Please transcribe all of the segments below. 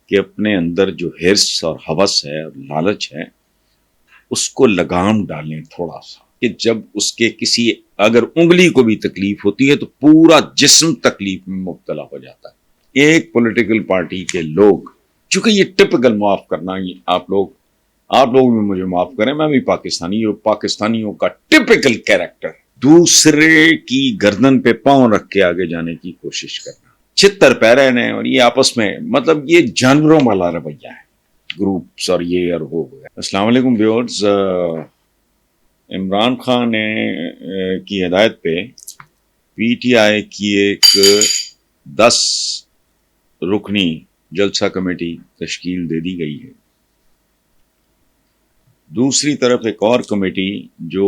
کہ اپنے اندر جو حرص اور ہوس ہے اور لالچ ہے اس کو لگام ڈالیں تھوڑا سا، کہ جب اس کے کسی اگر انگلی کو بھی تکلیف ہوتی ہے تو پورا جسم تکلیف میں مبتلا ہو جاتا ہے۔ ایک پولیٹیکل پارٹی کے لوگ، چونکہ یہ ٹپکل، معاف کرنا، یہ آپ لوگ بھی مجھے معاف کریں، میں بھی پاکستانی ہوں، پاکستانیوں کا ٹپکل کیریکٹر دوسرے کی گردن پہ پاؤں رکھ کے آگے جانے کی کوشش کرنا، چھتر پیرن ہے، اور یہ آپس میں مطلب یہ جانوروں والا رویہ ہے، گروپس اور یہ اور وہ وغیرہ۔ السلام علیکم ویورز، عمران خان کی ہدایت پہ پی ٹی آئی کی ایک 10 رکنی جلسہ کمیٹی تشکیل دے دی گئی ہے۔ دوسری طرف ایک اور کمیٹی جو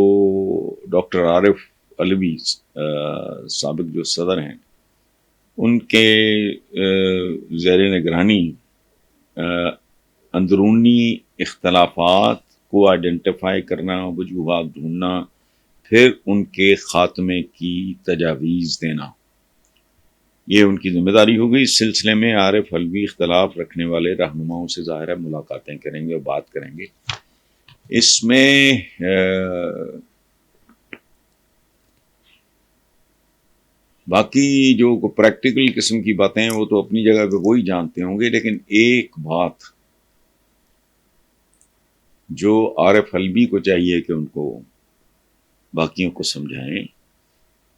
ڈاکٹر عارف علوی سابق جو صدر ہیں ان کے زیر نگرانی اندرونی اختلافات کو آئیڈینٹیفائی کرنا، وجوہات ڈھونڈنا، پھر ان کے خاتمے کی تجاویز دینا، یہ ان کی ذمہ داری ہوگی۔ اس سلسلے میں عارف علوی اختلاف رکھنے والے رہنماؤں سے ظاہر ہے ملاقاتیں کریں گے اور بات کریں گے۔ اس میں باقی جو پریکٹیکل قسم کی باتیں ہیں وہ تو اپنی جگہ پہ وہی جانتے ہوں گے، لیکن ایک بات جو عارف علوی کو چاہیے کہ ان کو باقیوں کو سمجھائیں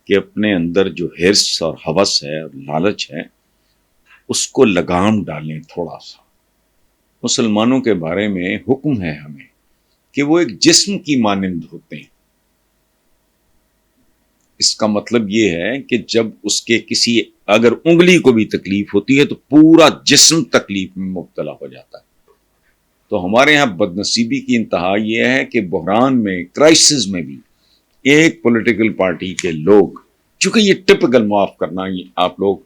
کہ اپنے اندر جو حرص اور ہوس ہے اور لالچ ہے اس کو لگام ڈالیں تھوڑا سا۔ مسلمانوں کے بارے میں حکم ہے ہمیں کہ وہ ایک جسم کی مانند ہوتے ہیں۔ اس کا مطلب یہ ہے کہ جب اس کے کسی اگر انگلی کو بھی تکلیف ہوتی ہے تو پورا جسم تکلیف میں مبتلا ہو جاتا ہے۔ تو ہمارے ہاں بدنصیبی کی انتہا یہ ہے کہ بحران میں، کرائسس میں بھی ایک پولیٹیکل پارٹی کے لوگ، چونکہ یہ ٹپکل، معاف کرنا، یہ آپ لوگ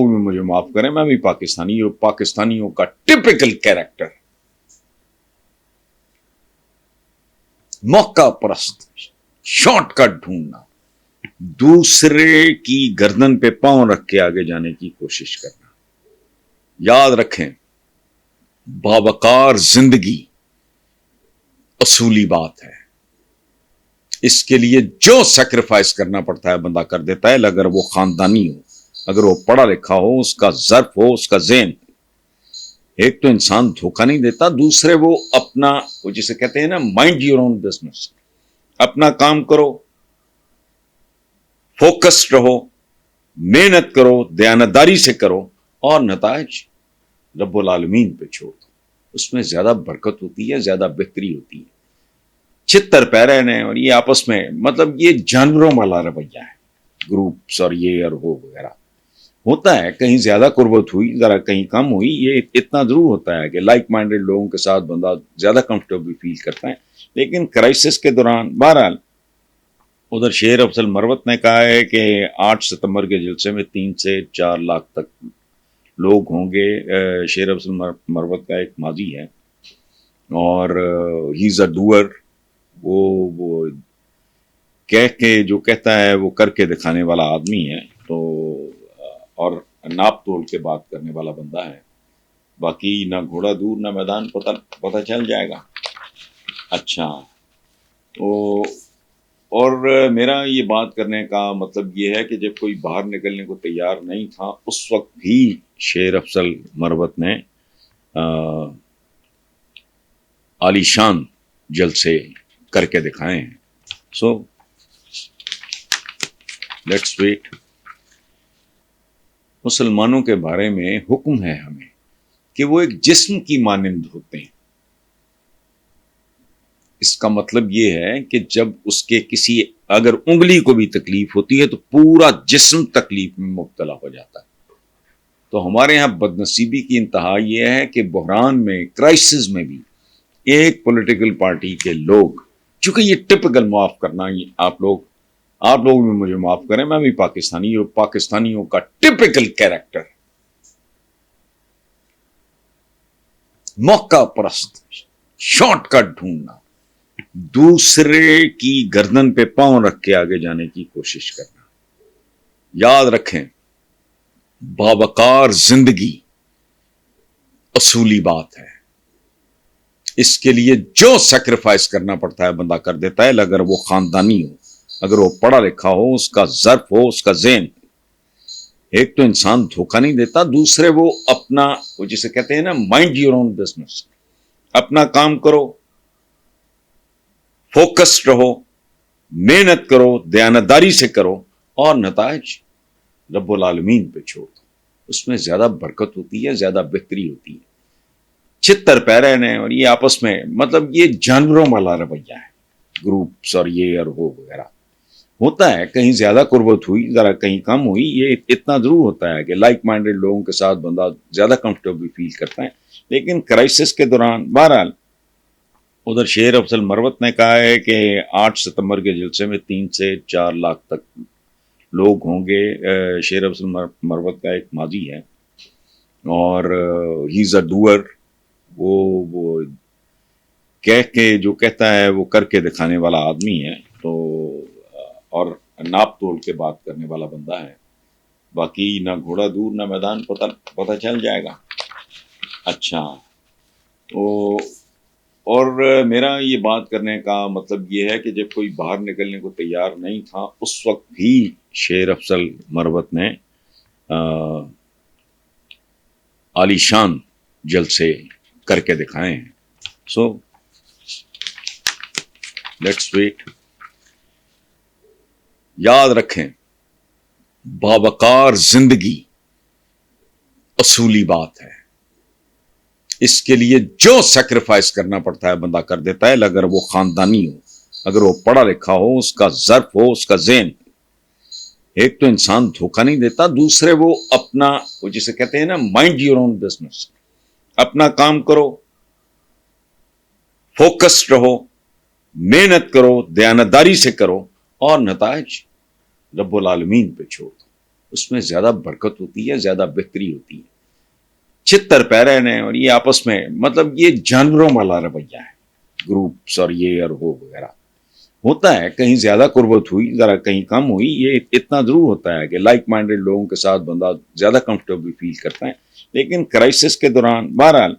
بھی مجھے معاف کریں، میں بھی پاکستانی ہوں، پاکستانیوں کا ٹپکل کیریکٹر موقع پرست، شارٹ کٹ ڈھونڈنا، دوسرے کی گردن پہ پاؤں رکھ کے آگے جانے کی کوشش کرنا۔ یاد رکھیں، باوقار زندگی اصولی بات ہے، اس کے لیے جو سیکریفائس کرنا پڑتا ہے بندہ کر دیتا ہے، اگر وہ خاندانی ہو، اگر وہ پڑھا لکھا ہو، اس کا ظرف ہو، اس کا ذہن۔ ایک تو انسان دھوکہ نہیں دیتا، دوسرے وہ اپنا، وہ جسے کہتے ہیں نا مائنڈ یور اون بزنس، اپنا کام کرو، فوکسڈ رہو، محنت کرو، دیانتداری سے کرو، اور نتائج رب العالمین پہ چھوڑ دو، اس میں زیادہ برکت ہوتی ہے، زیادہ بہتری ہوتی ہے۔ چھتر پیرن ہے، اور یہ آپس میں مطلب یہ جانوروں والا رویہ ہے، گروپس اور یہ اور وہ وغیرہ۔ ہوتا ہے کہیں زیادہ قربت ہوئی، ذرا کہیں کم ہوئی، یہ اتنا ضرور ہوتا ہے کہ لائک مائنڈڈ لوگوں کے ساتھ بندہ زیادہ کمفرٹیبل فیل کرتا ہے، لیکن کرائسس کے دوران بہرحال ادھر شیر افضل مروت نے کہا ہے کہ 8 ستمبر کے جلسے میں 3 سے 4 لاکھ تک لوگ ہوں گے۔ شیر افضل مروت کا ایک ماضی ہے، اور ہی از اے ڈوئر، وہ کہہ کے جو کہتا ہے وہ کر کے دکھانے والا آدمی ہے، تو اور ناپ تول کے بات کرنے والا بندہ ہے۔ باقی نہ گھوڑا دور نہ میدان پتہ چل جائے گا۔ اچھا، تو اور میرا یہ بات کرنے کا مطلب یہ ہے کہ جب کوئی باہر نکلنے کو تیار نہیں تھا اس وقت بھی شیر افضل مروت نے عالی شان جلسے کر کے دکھائے ہیں۔ So let's wait. مسلمانوں کے بارے میں حکم ہے ہمیں کہ وہ ایک جسم کی مانند ہوتے ہیں۔ اس کا مطلب یہ ہے کہ جب اس کے کسی اگر انگلی کو بھی تکلیف ہوتی ہے تو پورا جسم تکلیف میں مبتلا ہو جاتا ہے۔ تو ہمارے ہاں بدنصیبی کی انتہا یہ ہے کہ بحران میں، کرائسس میں بھی ایک پولیٹیکل پارٹی کے لوگ، چونکہ یہ ٹپکل، معاف کرنا، یہ آپ لوگ بھی مجھے معاف کریں، میں بھی پاکستانی ہوں، پاکستانیوں کا ٹپکل کیریکٹر موقع پرست، شارٹ کٹ ڈھونڈنا، دوسرے کی گردن پہ پاؤں رکھ کے آگے جانے کی کوشش کرنا۔ یاد رکھیں، باوقار زندگی اصولی بات ہے. اس کے لیے جو سیکریفائس کرنا پڑتا ہے بندہ کر دیتا ہے, اگر وہ خاندانی ہو, اگر وہ پڑھا لکھا ہو, اس کا ظرف ہو, اس کا ذہن. ایک تو انسان دھوکہ نہیں دیتا, دوسرے وہ اپنا, وہ جسے کہتے ہیں نا مائنڈ یور اون بزنس, اپنا کام کرو, فوکسڈ رہو, محنت کرو, دیانتداری سے کرو, اور نتائج رب العالمین پہ چھوڑ دو. اس میں زیادہ برکت ہوتی ہے, زیادہ بہتری ہوتی ہے. چھتر پیرے نے اور یہ آپس میں, مطلب یہ جانوروں والا رویہ ہے, گروپس اور یہ اور وہ وغیرہ. ہوتا ہے کہیں زیادہ قربت ہوئی, ذرا کہیں کم ہوئی, یہ اتنا ضرور ہوتا ہے کہ لائک مائنڈیڈ لوگوں کے ساتھ بندہ زیادہ کمفرٹیبل فیل کرتا ہے. لیکن کرائسس کے دوران بہرحال ادھر شیر افضل مروت نے کہا ہے کہ 8 ستمبر کے جلسے میں 3 سے 4 لاکھ تک لوگ ہوں گے. شیر افضل مروت کا ایک ماضی ہے اور ہی از اے ڈوئر. وہ کہہ کے جو کہتا ہے وہ کر کے دکھانے والا آدمی ہے, تو اور ناپ تول کے بات کرنے والا بندہ ہے. باقی نہ گھوڑا دور نہ میدان, پتہ چل جائے گا. اچھا, تو اور میرا یہ بات کرنے کا مطلب یہ ہے کہ جب کوئی باہر نکلنے کو تیار نہیں تھا, اس وقت بھی شیر افضل مروت نے عالی شان جلسے کر کے دکھائے ہیں. So let's wait. یاد رکھیں, باوقار زندگی اصولی بات ہے. اس کے لیے جو سیکریفائس کرنا پڑتا ہے بندہ کر دیتا ہے, اگر وہ خاندانی ہو, اگر وہ پڑھا لکھا ہو, اس کا ظرف ہو, اس کا ذہن. ایک تو انسان دھوکہ نہیں دیتا, دوسرے وہ اپنا, وہ جسے کہتے ہیں نا مائنڈ یور اون بزنس, اپنا کام کرو, فوکسڈ رہو, محنت کرو, دیانتداری سے کرو, اور نتائج رب العالمین پہ چھوڑ دو. اس میں زیادہ برکت ہوتی ہے, زیادہ بہتری ہوتی ہے. چھتر پیرے نے اور یہ آپس میں, مطلب یہ جانوروں والا رویہ ہے, گروپس اور یہ اور وہ وغیرہ. ہوتا ہے کہیں زیادہ قربت ہوئی, ذرا کہیں کم ہوئی, یہ اتنا ضرور ہوتا ہے کہ لائک مائنڈیڈ لوگوں کے ساتھ بندہ زیادہ کمفرٹیبل فیل کرتا ہے. لیکن کرائسس کے دوران بہرحال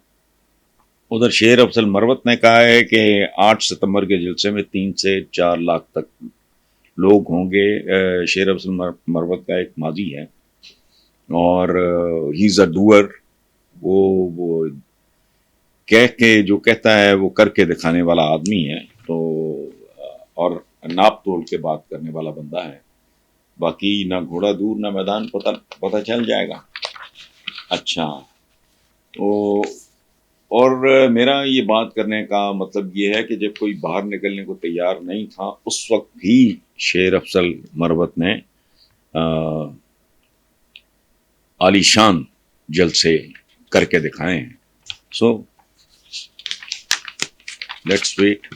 ادھر شیر افضل مروت نے کہا ہے کہ 8 ستمبر کے جلسے میں 3 سے 4 لاکھ تک لوگ ہوں گے. شیر افضل مروت کا ایک ماضی ہے اور ہی از اے ڈوئر. وہ کہہ کے جو کہتا ہے وہ کر کے دکھانے والا آدمی ہے, تو اور ناپ تول کے بات کرنے والا بندہ ہے. باقی نہ گھوڑا دور نہ میدان, پتہ چل جائے گا. اچھا, تو اور میرا یہ بات کرنے کا مطلب یہ ہے کہ جب کوئی باہر نکلنے کو تیار نہیں تھا, اس وقت بھی شیر افضل مروت نے عالی شان جلسے کر کے دکھائے ہیں. So let's wait.